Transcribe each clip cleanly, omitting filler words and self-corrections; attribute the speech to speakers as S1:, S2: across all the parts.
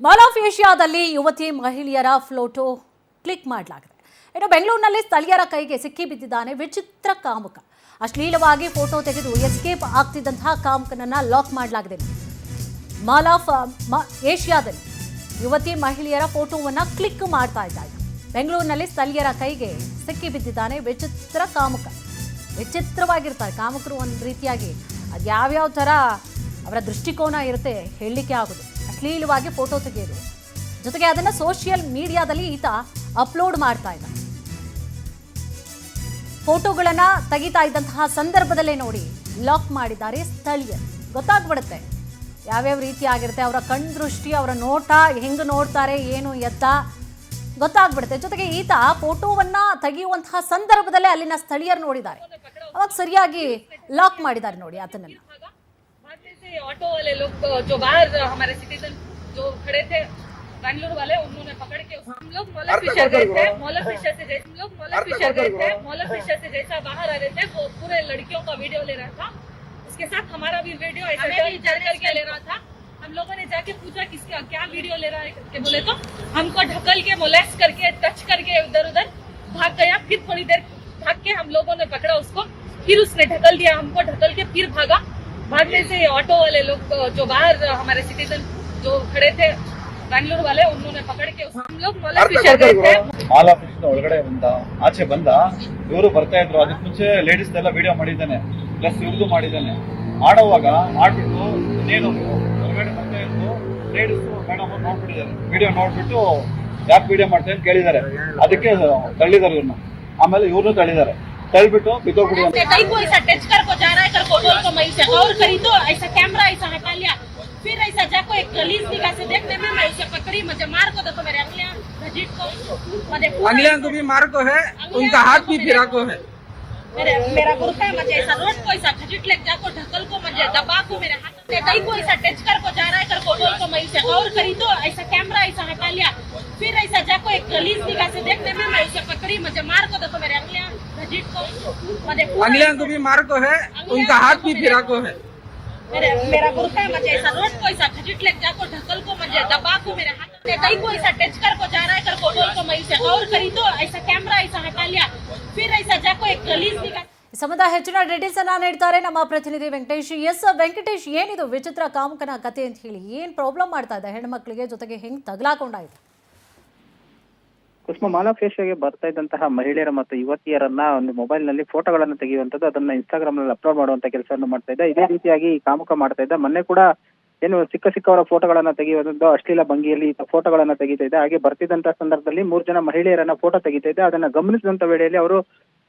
S1: Mall of ಏಷ್ಯಾದಲ್ಲಿ ಯುವತಿ ಮಹಿಳೆಯರ ಫೋಟೋ ಕ್ಲಿಕ್ ಮಾಡಲಾಗಿದೆ. ಇನ್ನು ಬೆಂಗಳೂರಿನಲ್ಲಿ ಸ್ಥಳೀಯರ ಕೈಗೆ ಸಿಕ್ಕಿ ಬಿದ್ದಿದ್ದಾನೆ ವಿಚಿತ್ರ ಕಾಮುಕ. ಅಶ್ಲೀಲವಾಗಿ ಫೋಟೋ ತೆಗೆದು ಎಸ್ಕೇಪ್ ಆಗ್ತಿದ್ದಂತಹ ಕಾಮುಕನನ್ನ ಲಾಕ್ ಮಾಡಲಾಗಿದೆ. ಮಾಲ್ ಆಫ್ ಏಷ್ಯಾದಲ್ಲಿ ಯುವತಿ ಮಹಿಳೆಯರ ಫೋಟೋವನ್ನ ಕ್ಲಿಕ್ ಮಾಡ್ತಾ ಇದ್ದಾನೆ. ಬೆಂಗಳೂರಿನಲ್ಲಿ ಸ್ಥಳೀಯರ ಕೈಗೆ ಸಿಕ್ಕಿ ಬಿದ್ದಿದ್ದಾನೆ ವಿಚಿತ್ರ ಕಾಮುಕ. ವಿಚಿತ್ರವಾಗಿರ್ತಾರೆ ಕಾಮುಕರು. ಒಂದು ರೀತಿಯಾಗಿ ಅದು ಯಾವ್ಯಾವ ಥರ ಅವರ ದೃಷ್ಟಿಕೋನ ಇರುತ್ತೆ ಹೇಳಲಿಕ್ಕೆ ಆಗೋದು. ಅಶ್ಲೀಲವಾಗಿ ಫೋಟೋ ತೆಗೆಯೋದು, ಜೊತೆಗೆ ಅದನ್ನು ಸೋಷಿಯಲ್ ಮೀಡಿಯಾದಲ್ಲಿ ಈತ ಅಪ್ಲೋಡ್ ಮಾಡ್ತಾ ಇದ್ದ. ಫೋಟೋಗಳನ್ನ ತೆಗಿತಾ ಇದ್ದಂತಹ ಸಂದರ್ಭದಲ್ಲೇ ನೋಡಿ ಲಾಕ್ ಮಾಡಿದ್ದಾರೆ ಸ್ಥಳೀಯರು. ಗೊತ್ತಾಗ್ಬಿಡುತ್ತೆ ಯಾವ್ಯಾವ ರೀತಿ ಆಗಿರುತ್ತೆ ಅವರ ಕಣ್ದೃಷ್ಟಿ, ಅವರ ನೋಟ, ಹೆಂಗೆ ನೋಡ್ತಾರೆ, ಏನು ಎತ್ತ ಗೊತ್ತಾಗ್ಬಿಡುತ್ತೆ. ಜೊತೆಗೆ ಈತ ಫೋಟೋವನ್ನ ತೆಗೆಯುವಂತಹ ಸಂದರ್ಭದಲ್ಲೇ ಅಲ್ಲಿನ ಸ್ಥಳೀಯರು ನೋಡಿದ್ದಾರೆ. ಅವಾಗ ಸರಿಯಾಗಿ ಲಾಕ್ ಮಾಡಿದ್ದಾರೆ ನೋಡಿ ಆತನನ್ನ.
S2: ऑटो वाले लोग जो बाहर हमारे सिटीजन जो खड़े थे बैंगलोर वाले, उन्होंने पकड़ के हम लोग मोलफिशर गए थे। मोलफिशर से जैसे हम लोग मोलफिशर गए थे, मोलफिशर से जैसा बाहर आ रहे थे वो पूरे लड़कियों का वीडियो ले रहा था। उसके साथ हमारा भी वीडियो ऐसा चल करके ले रहा था। हम लोगों ने जाके पूछा किसका क्या वीडियो ले रहा है करके बोले तो हमको ढकल के मोलेस्ट करके टच करके इधर उधर भाग गया। फिर थोड़ी देर भाग के हम लोगों ने पकड़ा उसको, फिर उसने ढकल दिया हमको, ढकल के फिर भागा। भागने से ऑटो वाले लोग जो बाहर हमारे सिटीजन जो खड़े थे बैंगलोर वाले, उन्होंने पकड़ के हम लोग मोलफिशर गए थे।
S3: ಮಾಲ್ ಆಫ್ ಏಷ್ಯಾದ ಒಳಗಡೆ ಆಚೆ ಬಂದ ಇವರು ಬರ್ತಾ ಇದ್ರು. ಅದಕ್ಕೆ ಮುಂಚೆ ಲೇಡೀಸ್ ಎಲ್ಲ ವಿಡಿಯೋ ಮಾಡಿದ್ದಾನೆ, ಪ್ಲಸ್ ಇವ್ರದ್ದು ಮಾಡಿದ್ದಾನೆ. ಆಡುವಾಗ ಮಾಡ್ಬಿಟ್ಟು ನೀನು ಹೊರಗಡೆ ಬರ್ತಾ ಇದ್ರು ಲೇಡೀಸ್ ಮೇಡಮ್ ನೋಡ್ಬಿಟ್ಟಿದ್ದಾರೆ. ವಿಡಿಯೋ ನೋಡ್ಬಿಟ್ಟು ಯಾಕೆ ವಿಡಿಯೋ ಮಾಡ್ತಾ ಅಂತ ಕೇಳಿದ್ದಾರೆ. ಅದಕ್ಕೆ ತಳ್ಳಿದ್ದಾರೆ ಇವ್ರನ್ನ. ಆಮೇಲೆ ಇವ್ರನ್ನೂ ತಳ್ಳಿದ್ದಾರೆ. तलबिಟ್ಟು बितोग्बिड़ी
S2: कई को ऐसा टच कर को जा रहा है कर को बोल को मैं से और करी तो ऐसा कैमरा ऐसा हटा लिया। फिर ऐसा जाको एक कलीज निगाह से देखने में मैं उसे पकड़ी, मुझे मार को तो मेरे अंगलियां घसीट को मुझे
S4: अंगलियां को भी मार को है, उनका हाथ भी फिरा को है।
S2: मेरा गुर्ता मुझे ऐसा रोड को ऐसा घसीट ले जाको ढकल को मुझे दबा को मेरे हाथ से कई को ऐसा टच कर को जा रहा है कर को बोल को मैं से और करी तो ऐसा कैमरा ऐसा हटा लिया। फिर ऐसा जाको एक कलीज निगाह से देखने में मैं उसे पकड़ी, मुझे मार को तो मेरे अंगलियां घसीट को मुझे
S4: अंगलियां को भी मार को है, उनका हाथ भी फिरा को है।
S2: मेरा गुर्ता मुझे ऐसा रोड को ऐसा घसीट ले जाको ढकल को मुझे दबा को मेरे हाथ से कई को ऐसा टच कर को जा रहा है कर को बोल को मैं से और करी तो ऐसा कैमरा ऐसा हटा लिया। फिर ऐसा जाको एक कलीज निगाह
S1: ಈ ಸಂಬಂಧ ಹೆಚ್ಚಿನ ಡೀಟೇಲ್ಸ್ ಅನ್ನ ನೀಡ್ತಾರೆ ನಮ್ಮ ಪ್ರತಿನಿಧಿ ವೆಂಕಟೇಶ್. ಎಸ್ ವೆಂಕಟೇಶ್, ಏನಿದು ವಿಚಿತ್ರ ಕಾಮುಕನ ಕತೆ ಅಂತ ಹೇಳಿ, ಏನ್ ಪ್ರಾಬ್ಲಮ್ ಮಾಡ್ತಾ ಇದೆ ಹೆಣ್ಮಕ್ಳಿಗೆ, ಜೊತೆಗೆ ಹೆಂಗ್ ತಗಲಾಕೊಂಡಾಯ್ತು?
S5: ಕುಸುಮ, ಮಾಲ್ ಆಫ್ ಏಷ್ಯಾಗೆ ಬರ್ತಾ ಇದ್ದಂತಹ ಮಹಿಳೆಯರ ಮತ್ತು ಯುವತಿಯರನ್ನ ಒಂದು ಮೊಬೈಲ್ ನಲ್ಲಿ ಫೋಟೋಗಳನ್ನು ತೆಗೆಯುವಂತದ್ದು, ಅದನ್ನ ಇನ್ಸ್ಟಾಗ್ರಾಮ್ ನಲ್ಲಿ ಅಪ್ಲೋಡ್ ಮಾಡುವಂತ ಕೆಲಸವನ್ನು ಮಾಡ್ತಾ ಇದ್ದ. ಇದೇ ರೀತಿಯಾಗಿ ಈ ಕಾಮುಕ ಮಾಡ್ತಾ ಇದ್ದ. ಮೊನ್ನೆ ಕೂಡ ಏನು ಸಿಕ್ಕವರ ಫೋಟೋಗಳನ್ನ ತೆಗೆಯುವಂತದ್ದು, ಅಶ್ಲೀಲ ಭಂಗಿಯಲ್ಲಿ ಫೋಟೋಗಳನ್ನ ತೆಗಿತಾ ಇದ್ದ. ಹಾಗೆ ಬರ್ತಿದ್ದಂತ ಸಂದರ್ಭದಲ್ಲಿ 3 ಜನ ಮಹಿಳೆಯರನ್ನ ಫೋಟೋ ತೆಗಿತಾ ಇದ್ದ. ಅದನ್ನ ಗಮನಿಸಿದಂತ ವೇಳೆಯಲ್ಲಿ ಅವರು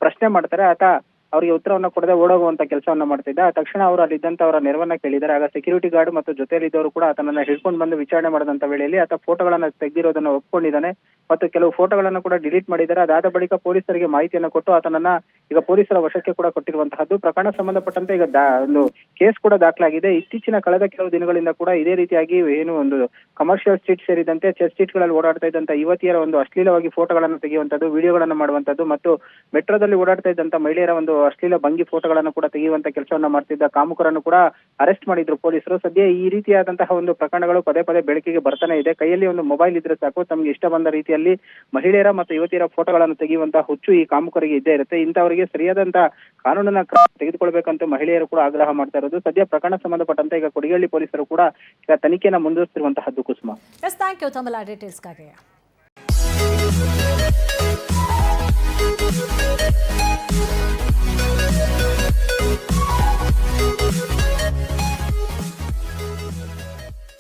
S5: ಪ್ರಶ್ನೆ ಮಾಡ್ತಾರೆ. ಆತ ಅವರಿಗೆ ಉತ್ತರವನ್ನ ಕೊಡದೆ ಓಡೋಗುವಂತ ಕೆಲಸವನ್ನ ಮಾಡ್ತಿದ್ದ. ತಕ್ಷಣ ಅವರು ಅಲ್ಲಿದ್ದಂತ ಅವರ ನೆರವನ್ನ ಕೇಳಿದ್ದಾರೆ. ಆಗ ಸೆಕ್ಯೂರಿಟಿ ಗಾರ್ಡ್ ಮತ್ತು ಜೊತೆಯಲ್ಲಿದ್ದವರು ಕೂಡ ಆತನನ್ನ ಹಿಡ್ಕೊಂಡು ಬಂದು ವಿಚಾರಣೆ ಮಾಡಿದಂತ ವೇಳೆಯಲ್ಲಿ ಆತ ಫೋಟೋಗಳನ್ನ ತೆಗೆದಿರೋದನ್ನ ಒಪ್ಕೊಂಡಿದ್ದಾನೆ ಮತ್ತು ಕೆಲವು ಫೋಟೋಗಳನ್ನ ಕೂಡ ಡಿಲೀಟ್ ಮಾಡಿದ್ದಾರೆ. ಅದಾದ ಬಳಿಕ ಪೊಲೀಸರಿಗೆ ಮಾಹಿತಿಯನ್ನು ಕೊಟ್ಟು ಆತನನ್ನ ಈಗ ಪೊಲೀಸರ ವಶಕ್ಕೆ ಕೂಡ ಕೊಟ್ಟಿರುವಂತಹದ್ದು. ಪ್ರಕರಣ ಸಂಬಂಧಪಟ್ಟಂತೆ ಈಗ ಒಂದು ಕೇಸ್ ಕೂಡ ದಾಖಲಾಗಿದೆ. ಇತ್ತೀಚಿನ ಕಳೆದ ಕೆಲವು ದಿನಗಳಿಂದ ಕೂಡ ಇದೇ ರೀತಿಯಾಗಿ ಏನು ಒಂದು ಕಮರ್ಷಿಯಲ್ ಸ್ಟ್ರೀಟ್ ಸೇರಿದಂತೆ ಚೆಸ್ ಸ್ಟ್ರೀಟ್ ಗಳಲ್ಲಿ ಓಡಾಡ್ತಾ ಇದ್ದಂತ ಯುವತಿಯರ ಒಂದು ಅಶ್ಲೀಲವಾಗಿ ಫೋಟೋಗಳನ್ನು ತೆಗೆಯುವಂತದ್ದು, ವಿಡಿಯೋಗಳನ್ನ ಮಾಡುವಂತದ್ದು ಮತ್ತು ಮೆಟ್ರೋದಲ್ಲಿ ಓಡಾಡ್ತಾ ಇದ್ದಂತ ಮಹಿಳೆಯರ ಒಂದು ಅಶ್ಲೀಲ ಭಂಗಿ ಫೋಟೋಗಳನ್ನು ಕೂಡ ತೆಗೆಯುವಂತ ಕೆಲಸವನ್ನ ಮಾಡ್ತಿದ್ದ ಕಾಮುಕರನ್ನು ಕೂಡ ಅರೆಸ್ಟ್ ಮಾಡಿದ್ರು ಪೊಲೀಸರು. ಸದ್ಯ ಈ ರೀತಿಯಾದಂತಹ ಒಂದು ಪ್ರಕರಣಗಳು ಪದೇ ಪದೇ ಬೆಳಕಿಗೆ ಬರ್ತಾನೆ ಇದೆ. ಕೈಯಲ್ಲಿ ಒಂದು ಮೊಬೈಲ್ ಇದ್ರೆ ಸಾಕು, ತಮಗೆ ಇಷ್ಟ ಬಂದ ರೀತಿಯಲ್ಲಿ ಮಹಿಳೆಯರ ಮತ್ತು ಯುವತಿಯರ ಫೋಟೋಗಳನ್ನು ತೆಗೆಯುವಂತಹ ಹುಚ್ಚು ಈ ಕಾಮುಕರಿಗೆ ಇದ್ದೇ ಇರುತ್ತೆ. ಇಂಥವರಿಗೆ ಸರಿಯಾದಂತಹ ಕಾನೂನನ್ನ ತೆಗೆದುಕೊಳ್ಬೇಕಂತ ಮಹಿಳೆಯರು ಕೂಡ ಆಗ್ರಹ ಮಾಡ್ತಾ ಇರೋದು. ಸದ್ಯ ಪ್ರಕರಣ ಸಂಬಂಧಪಟ್ಟಂತೆ ಈಗ ಕೊಡಿಗಳ್ಳಿ ಪೊಲೀಸರು ಕೂಡ ಈಗ ತನಿಖೆಯನ್ನು ಮುಂದುವರಿಸಿರುವಂತಹದ್ದು. ಕುಸುಮ,
S1: ಎಸ್, ಥ್ಯಾಂಕ್ ಯು ತಮ್ಮ ಡೀಟೇಲ್ಸ್ಗಾಗಿ.